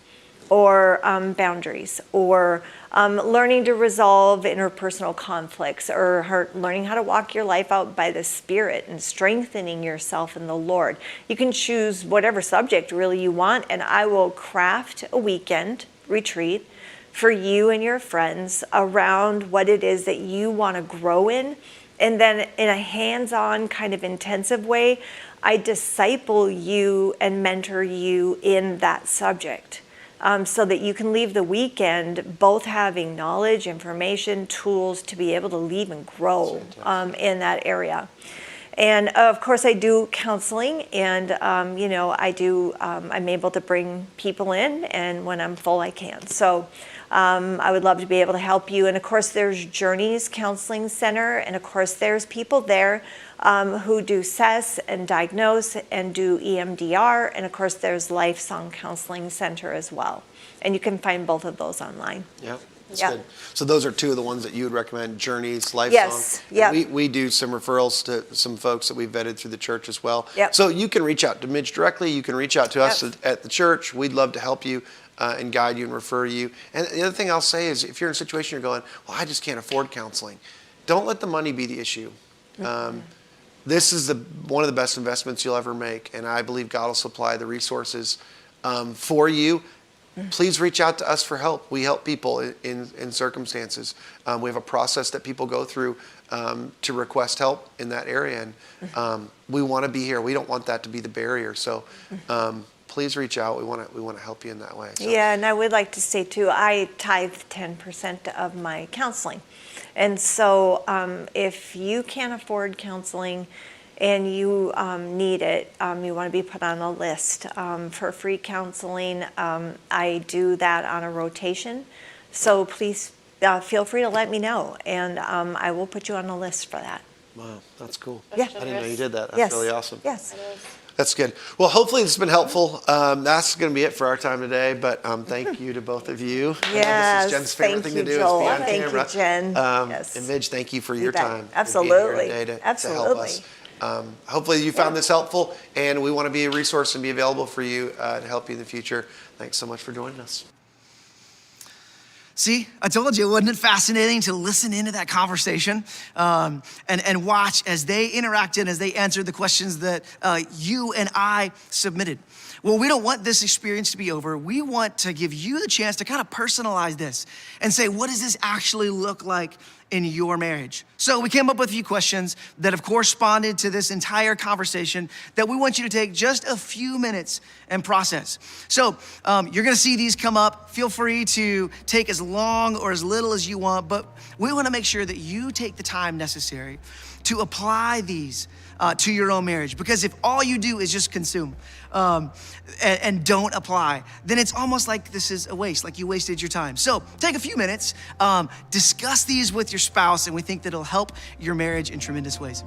or boundaries or learning to resolve interpersonal conflicts or learning how to walk your life out by the Spirit and strengthening yourself in the Lord. You can choose whatever subject really you want, and I will craft a weekend retreat for you and your friends around what it is that you want to grow in. And then in a hands-on kind of intensive way, I disciple you and mentor you in that subject so that you can leave the weekend both having knowledge, information, tools to be able to leave and grow in that area. And of course, I do counseling, and I'm able to bring people in, and when I'm full, I can. So I would love to be able to help you. And of course, there's Journeys Counseling Center, and of course, there's people there who do SES and diagnose and do EMDR, and of course, there's Life Song Counseling Center as well. And you can find both of those online. Yep. That's good. So those are two of the ones that you would recommend, Journeys, Life Yes. Song. Yeah. We do some referrals to some folks that we've vetted through the church as well. Yep. So you can reach out to Midge directly. You can reach out to us at the church. We'd love to help you and guide you and refer you. And the other thing I'll say is if you're in a situation you're going, well, I just can't afford counseling, don't let the money be the issue. This is one of the best investments you'll ever make, and I believe God will supply the resources for you. Please reach out to us for help. We help people in circumstances. We have a process that people go through to request help in that area, and we want to be here. We don't want that to be the barrier. So please reach out. We want to help you in that way. So. Yeah, and I would like to say too, I tithe 10% of my counseling, and so if you can't afford counseling, and you need it, you want to be put on a list for free counseling. I do that on a rotation, so please feel free to let me know, and I will put you on a list for that. Wow, that's cool. Yeah. I didn't know you did that. That's Yes. really awesome. Yes. That's good. Well, hopefully this has been helpful. That's going to be it for our time today, but thank you to both of you. I know Yes, this is Jen's favorite thank thing you, to do Joel. is be on Thank you, camera. Jen. Yes. And Midge, thank you for your bet. time. Absolutely. And being here today to Absolutely. help us. Hopefully you found this helpful, and we want to be a resource and be available for you to help you in the future. Thanks so much for joining us. See, I told you, wasn't it fascinating to listen into that conversation and watch as they interacted, as they answered the questions that you and I submitted. Well, we don't want this experience to be over. We want to give you the chance to kind of personalize this and say, what does this actually look like in your marriage? So we came up with a few questions that have corresponded to this entire conversation that we want you to take just a few minutes and process. So you're gonna see these come up. Feel free to take as long or as little as you want, but we wanna make sure that you take the time necessary to apply these to your own marriage. Because if all you do is just consume and don't apply, then it's almost like this is a waste, like you wasted your time. So take a few minutes, discuss these with your spouse, and we think that it'll help your marriage in tremendous ways.